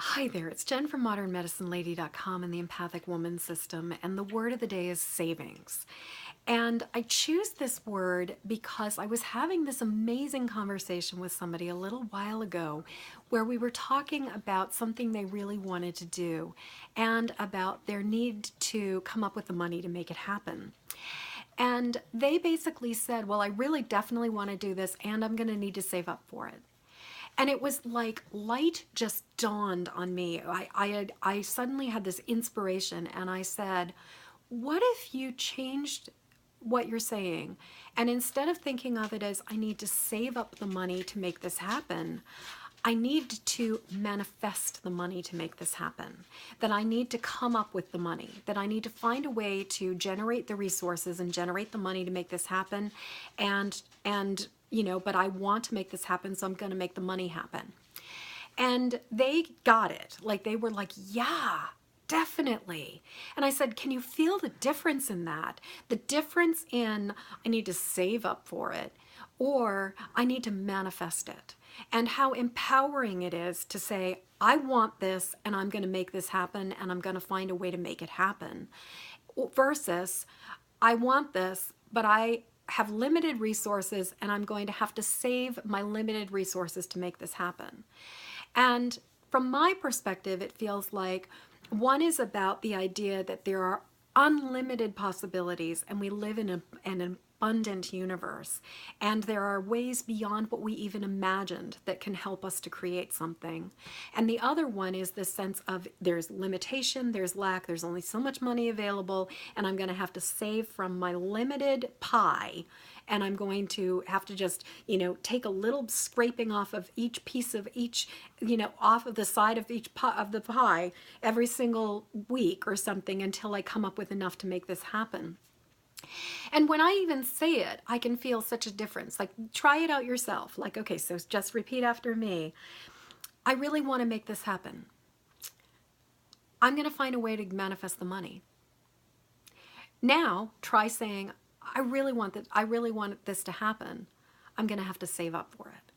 Hi there, it's Jen from modernmedicinelady.com and the Empathic Woman System, and the word of the day is savings. And I choose this word because I was having this amazing conversation with somebody a little while ago where we were talking about something they really wanted to do and about their need to come up with the money to make it happen. And they basically said, well, I really definitely want to do this and I'm going to need to save up for it. And it was like light just dawned on me. I suddenly had this inspiration and I said, what if you changed what you're saying? And instead of thinking of it as I need to save up the money to make this happen, I need to manifest the money to make this happen, that I need to come up with the money, that I need to find a way to generate the resources and generate the money to make this happen. And but I want to make this happen, so I'm going to make the money happen. And they got it. Like they were like, yeah, definitely. And I said, can you feel the difference in that? The difference in I need to save up for it or I need to manifest it. And how empowering it is to say, I want this and I'm going to make this happen and I'm going to find a way to make it happen. Versus, I want this, but I have limited resources and I'm going to have to save my limited resources to make this happen. And from my perspective, it feels like one is about the idea that there are unlimited possibilities and we live in an abundant universe. And there are ways beyond what we even imagined that can help us to create something. And the other one is this sense of there's limitation, there's lack, there's only so much money available, and I'm going to have to save from my limited pie. And I'm going to have to just, take a little scraping off of each piece of each, off of the side of each of the pie every single week or something until I come up with enough to make this happen. And when I even say it, I can feel such a difference. Like, try it out yourself. Like, okay, so just repeat after me. I really want to make this happen. I'm going to find a way to manifest the money. Now, try saying, I really want this to happen. I'm going to have to save up for it.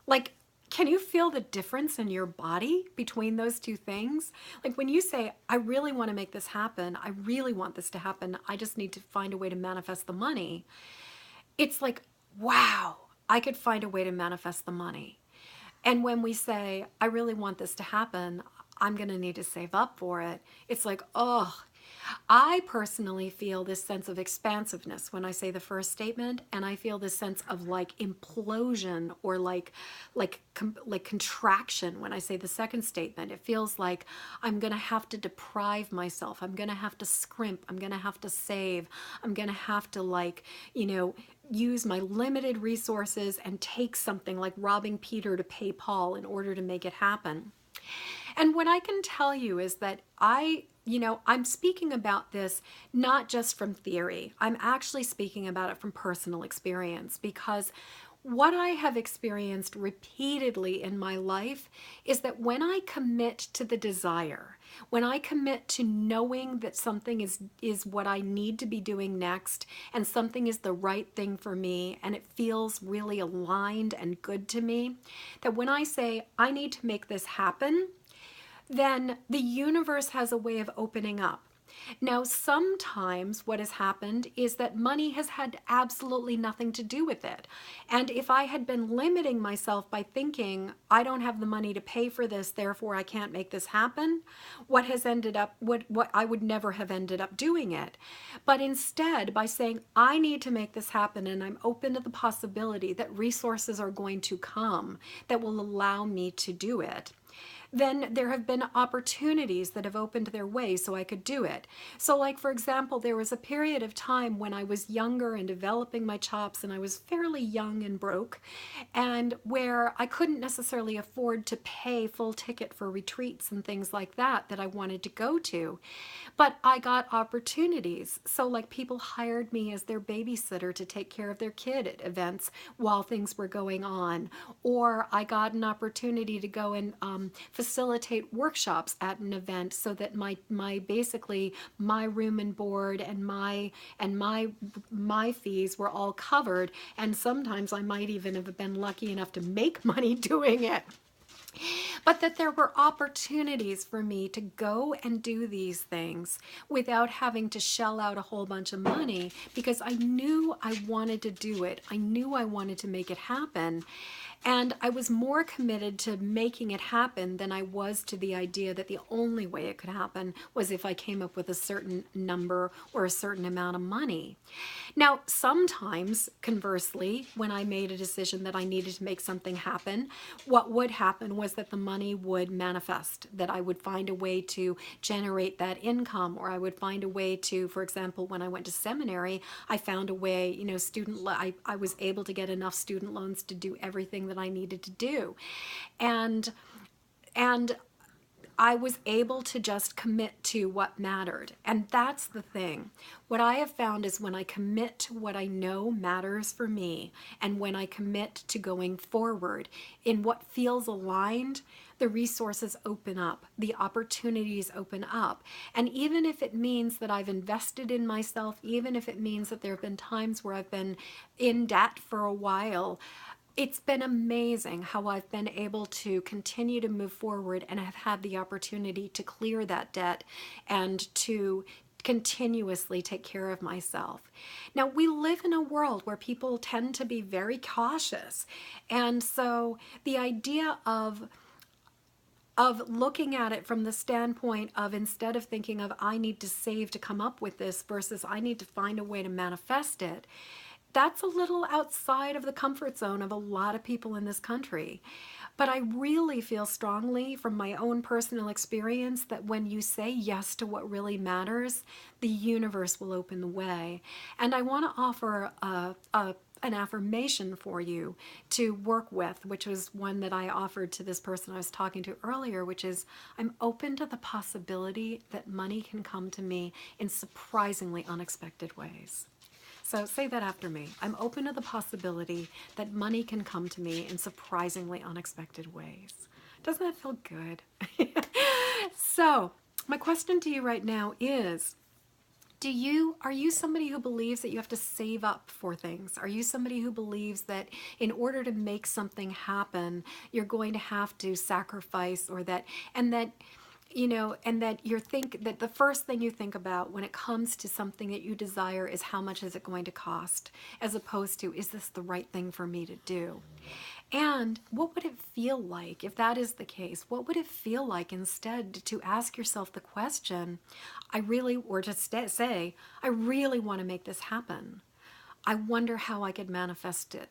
Like, can you feel the difference in your body between those two things? Like when you say, I really want to make this happen, I really want this to happen, I just need to find a way to manifest the money. It's like, wow, I could find a way to manifest the money. And when we say, I really want this to happen, I'm going to need to save up for it, it's like, oh, I personally feel this sense of expansiveness when I say the first statement, and I feel this sense of like implosion or like contraction when I say the second statement. It feels like I'm going to have to deprive myself. I'm going to have to scrimp. I'm going to have to save. I'm going to have to use my limited resources and take something like robbing Peter to pay Paul in order to make it happen. And what I can tell you is that I'm speaking about this not just from theory. I'm actually speaking about it from personal experience, because what I have experienced repeatedly in my life is that when I commit to the desire, when I commit to knowing that something is what I need to be doing next and something is the right thing for me and it feels really aligned and good to me, that when I say I need to make this happen, then the universe has a way of opening up. Now, sometimes what has happened is that money has had absolutely nothing to do with it. And if I had been limiting myself by thinking, I don't have the money to pay for this, therefore I can't make this happen, what I would never have ended up doing it. But instead, by saying, I need to make this happen and I'm open to the possibility that resources are going to come that will allow me to do it, then there have been opportunities that have opened their way so I could do it. So like, for example, there was a period of time when I was younger and developing my chops and I was fairly young and broke, and where I couldn't necessarily afford to pay full ticket for retreats and things like that I wanted to go to. But I got opportunities. So like people hired me as their babysitter to take care of their kid at events while things were going on. Or I got an opportunity to go and facilitate workshops at an event so that my basically my room and board and my fees were all covered, and sometimes I might even have been lucky enough to make money doing it. But that there were opportunities for me to go and do these things without having to shell out a whole bunch of money, because I knew I wanted to do it. I knew I wanted to make it happen. And I was more committed to making it happen than I was to the idea that the only way it could happen was if I came up with a certain number or a certain amount of money. Now, sometimes, conversely, when I made a decision that I needed to make something happen, what would happen was that the money would manifest, that I would find a way to generate that income, or I would find a way to, for example, when I went to seminary, I found a way, you know, I was able to get enough student loans to do everything that I needed to do. And I was able to just commit to what mattered. And that's the thing. What I have found is when I commit to what I know matters for me, and when I commit to going forward in what feels aligned, the resources open up, the opportunities open up. And even if it means that I've invested in myself, even if it means that there have been times where I've been in debt for a while, it's been amazing how I've been able to continue to move forward and have had the opportunity to clear that debt and to continuously take care of myself. Now, we live in a world where people tend to be very cautious. And so the idea of looking at it from the standpoint of, instead of thinking of I need to save to come up with this versus I need to find a way to manifest it, that's a little outside of the comfort zone of a lot of people in this country. But I really feel strongly from my own personal experience that when you say yes to what really matters, the universe will open the way. And I want to offer an affirmation for you to work with, which was one that I offered to this person I was talking to earlier, which is, I'm open to the possibility that money can come to me in surprisingly unexpected ways. So say that after me. I'm open to the possibility that money can come to me in surprisingly unexpected ways. Doesn't that feel good? So my question to you right now is, are you somebody who believes that you have to save up for things? Are you somebody who believes that in order to make something happen, you're going to have to sacrifice, or that, and that, you know, and that that the first thing you think about when it comes to something that you desire is how much is it going to cost, as opposed to, is this the right thing for me to do? And what would it feel like if that is the case? What would it feel like instead to ask yourself the question, or to say, I really want to make this happen. I wonder how I could manifest it.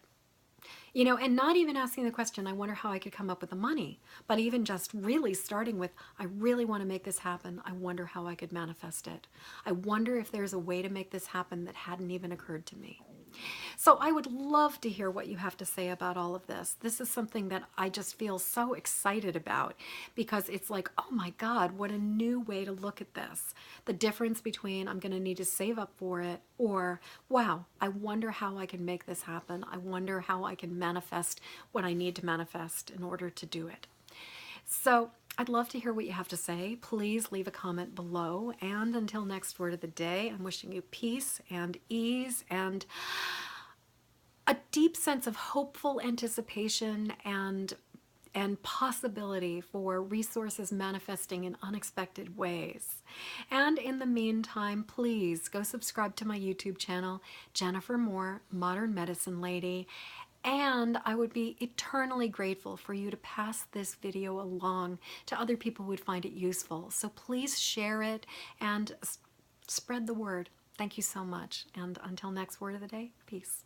You know, and not even asking the question, I wonder how I could come up with the money, but even just really starting with, I really want to make this happen. I wonder how I could manifest it. I wonder if there's a way to make this happen that hadn't even occurred to me. So I would love to hear what you have to say about all of this. This is something that I just feel so excited about, because it's like, oh my God, what a new way to look at this. The difference between I'm going to need to save up for it, or wow, I wonder how I can make this happen. I wonder how I can manifest what I need to manifest in order to do it. So I'd love to hear what you have to say. Please leave a comment below. And until next word of the day, I'm wishing you peace and ease and a deep sense of hopeful anticipation and possibility for resources manifesting in unexpected ways. And in the meantime, please go subscribe to my YouTube channel, Jennifer Moore, Modern Medicine Lady. And I would be eternally grateful for you to pass this video along to other people who would find it useful. So please share it and spread the word. Thank you so much. And until next word of the day, peace.